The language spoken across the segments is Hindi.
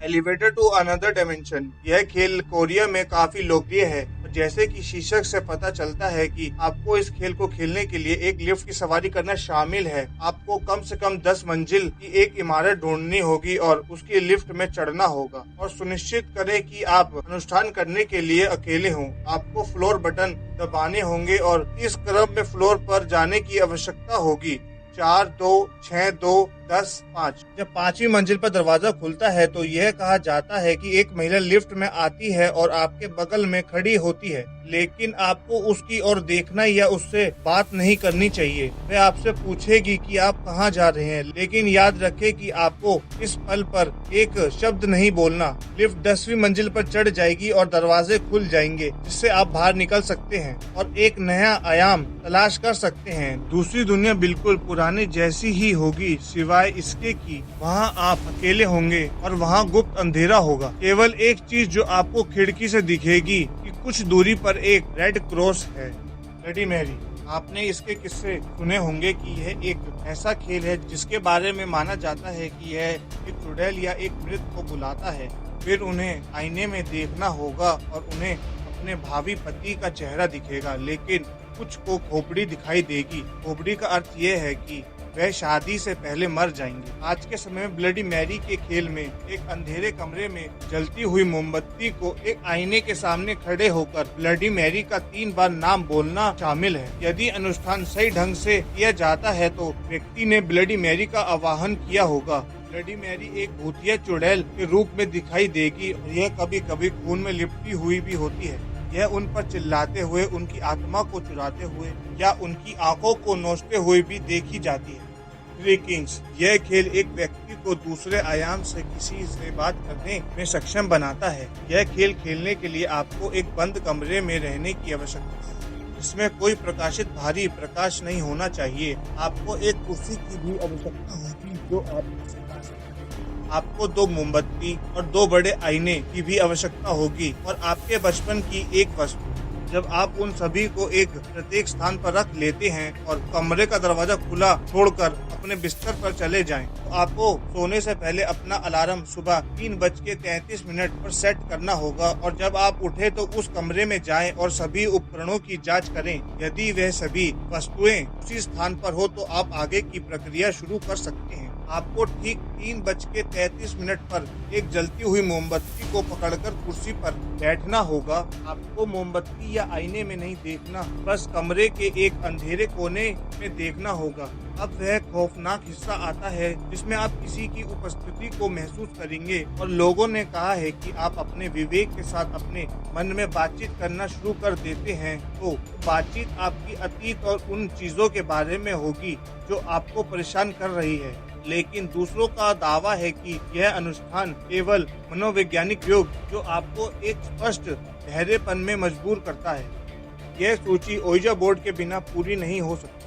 Elevator to another dimension. यह खेल कोरिया में काफी लोकप्रिय है। जैसे कि शीर्षक से पता चलता है कि आपको इस खेल को खेलने के लिए एक लिफ्ट की सवारी करना शामिल है। आपको कम से कम 10 मंजिल की एक इमारत ढूंढनी होगी और उसकी लिफ्ट में चढ़ना होगा और सुनिश्चित करें कि आप अनुष्ठान करने के लिए अकेले हों। आपको फ्लोर बटन दबाने होंगे और इस क्रम में फ्लोर पर जाने की आवश्यकता होगी। 4, 2, 6, 2, 10, 5। जब 5वीं मंजिल पर दरवाजा खुलता है तो यह कहा जाता है कि एक महिला लिफ्ट में आती है और आपके बगल में खड़ी होती है, लेकिन आपको उसकी ओर देखना या उससे बात नहीं करनी चाहिए। वह आपसे पूछेगी कि आप कहां जा रहे हैं, लेकिन याद रखें कि आपको इस पल पर एक शब्द नहीं बोलना। लिफ्ट 10वीं मंजिल पर चढ़ जाएगी और दरवाजे खुल जाएंगे, जिससे आप बाहर निकल सकते हैं और एक नया आयाम तलाश कर सकते हैं। दूसरी दुनिया बिल्कुल पुराने जैसी ही होगी, सिवाय इसके कि वहां आप अकेले होंगे और वहां गुप्त अंधेरा होगा। केवल एक चीज जो आपको खिड़की से दिखेगी कि कुछ दूरी पर एक रेड क्रॉस है। Bloody Mary. आपने इसके किस्से सुने होंगे कि यह एक ऐसा खेल है जिसके बारे में माना जाता है कि यह एक चुड़ैल या एक मृत को बुलाता है। फिर उन्हें आईने में देखना होगा और उन्हें अपने भावी पति का चेहरा दिखेगा, लेकिन कुछ को खोपड़ी दिखाई देगी। खोपड़ी का अर्थ यह है कि वह शादी से पहले मर जाएंगे। आज के समय में ब्लडी मैरी के खेल में एक अंधेरे कमरे में जलती हुई मोमबत्ती को एक आईने के सामने खड़े होकर ब्लडी मैरी का 3 बार नाम बोलना शामिल है। यदि अनुष्ठान सही ढंग से किया जाता है तो व्यक्ति ने ब्लडी मैरी का आवाहन किया होगा। ब्लडी मैरी एक भूतिया चुड़ैल के रूप में दिखाई देगी और यह कभी कभी खून में लिपटी हुई भी होती है। यह उन पर चिल्लाते हुए, उनकी आत्मा को चुराते हुए या उनकी आंखों को नोचते हुए भी देखी जाती है। Three Kings. यह खेल एक व्यक्ति को दूसरे आयाम से किसी से बात करने में सक्षम बनाता है। यह खेल खेलने के लिए आपको एक बंद कमरे में रहने की आवश्यकता है, जिसमें कोई प्रकाशित भारी प्रकाश नहीं होना चाहिए। आपको एक कुर्सी की भी आवश्यकता होगी जो आप आपको 2 मोमबत्ती और 2 बड़े आईने की भी आवश्यकता होगी और आपके बचपन की एक वस्तु। जब आप उन सभी को एक प्रत्येक स्थान पर रख लेते हैं और कमरे का दरवाजा खुला छोड़कर अपने बिस्तर पर चले जाएं, तो आपको सोने से पहले अपना अलार्म सुबह 3:33 पर सेट करना होगा और जब आप उठे तो उस कमरे में जाएं और सभी उपकरणों की जांच करें। यदि वह सभी वस्तुएं उसी स्थान पर हो तो आप आगे की प्रक्रिया शुरू कर सकते हैं। आपको ठीक 3:33 पर एक जलती हुई मोमबत्ती को पकड़कर कुर्सी पर बैठना होगा। आपको मोमबत्ती या आईने में नहीं देखना, बस कमरे के एक अंधेरे कोने में देखना होगा। अब वह खौफनाक हिस्सा आता है जिसमें आप किसी की उपस्थिति को महसूस करेंगे और लोगों ने कहा है कि आप अपने विवेक के साथ अपने मन में बातचीत करना शुरू कर देते हैं तो बातचीत आपकी अतीत और उन चीजों के बारे में होगी जो आपको परेशान कर रही है। लेकिन दूसरों का दावा है कि यह अनुष्ठान केवल मनोवैज्ञानिक योग जो आपको एक स्पष्ट गहरेपन में मजबूर करता है। यह सूची ओइजा बोर्ड के बिना पूरी नहीं हो सकती।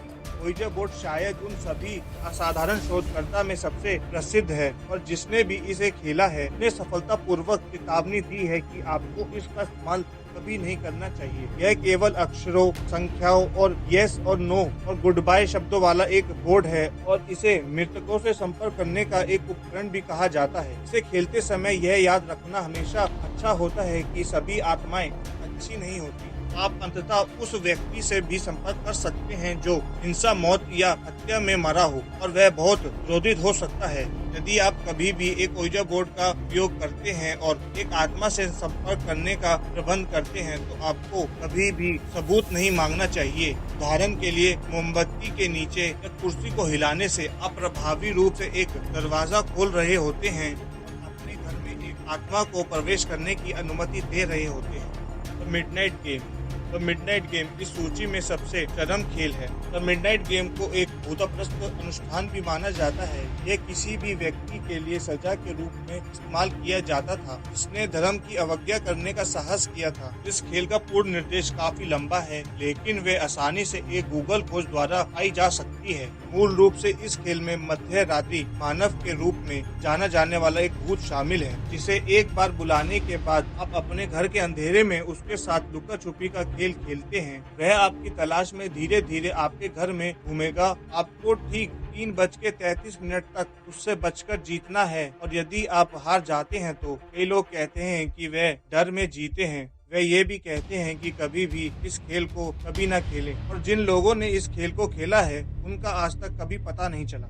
ओइजा बोर्ड शायद उन सभी असाधारण शोधकर्ता में सबसे प्रसिद्ध है और जिसने भी इसे खेला है ने सफलतापूर्वक चेतावनी दी है कि आपको इसका इस्तेमाल कभी नहीं करना चाहिए। यह केवल अक्षरों, संख्याओं और यस और नो और गुड बाय शब्दों वाला एक बोर्ड है और इसे मृतकों से संपर्क करने का एक उपकरण भी कहा जाता है। इसे खेलते समय यह याद रखना हमेशा अच्छा होता है कि सभी आत्माएं अच्छी नहीं होती। आप अंततः उस व्यक्ति से भी संपर्क कर सकते हैं जो हिंसा, मौत या हत्या में मरा हो और वह बहुत क्रोधित हो सकता है। यदि आप कभी भी एक ओइजा बोर्ड का उपयोग करते हैं और एक आत्मा से संपर्क करने का प्रबंध करते हैं तो आपको कभी भी सबूत नहीं मांगना चाहिए। उदाहरण के लिए मोमबत्ती के नीचे या कुर्सी को हिलाने से आप प्रभावी रूप से एक दरवाजा खोल रहे होते हैं, अपने घर में एक आत्मा को प्रवेश करने की अनुमति दे रहे होते हैं। The midnight game. The midnight game इस सूची में सबसे चरम खेल है। द मिडनाइट गेम को एक भूतप्रस्त अनुष्ठान भी माना जाता है। यह किसी भी व्यक्ति के लिए सजा के रूप में इस्तेमाल किया जाता था जिसने धर्म की अवज्ञा करने का साहस किया था। इस खेल का पूर्ण निर्देश काफी लंबा है, लेकिन वे आसानी से एक गूगल खोज द्वारा पाई जा सकती है। मूल रूप से इस खेल में मध्यरात्रि मानव के रूप में जाना जाने वाला एक भूत शामिल है, जिसे एक बार बुलाने के बाद आप अपने घर के अंधेरे में उसके साथ लुका छुपी का खेल खेलते हैं। वह आपकी तलाश में धीरे धीरे आपके घर में घूमेगा। आपको ठीक 3:33 तक उससे बचकर जीतना है, और यदि आप हार जाते हैं तो कई लोग कहते हैं कि वह डर में जीते हैं। वे ये भी कहते हैं कि कभी भी इस खेल को कभी ना खेलें, और जिन लोगों ने इस खेल को खेला है उनका आज तक कभी पता नहीं चला।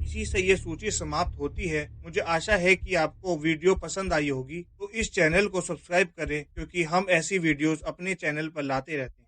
इसी से ये सूची समाप्त होती है। मुझे आशा है कि आपको वीडियो पसंद आई होगी, तो इस चैनल को सब्सक्राइब करें, क्योंकि हम ऐसी वीडियोस अपने चैनल पर लाते रहते हैं।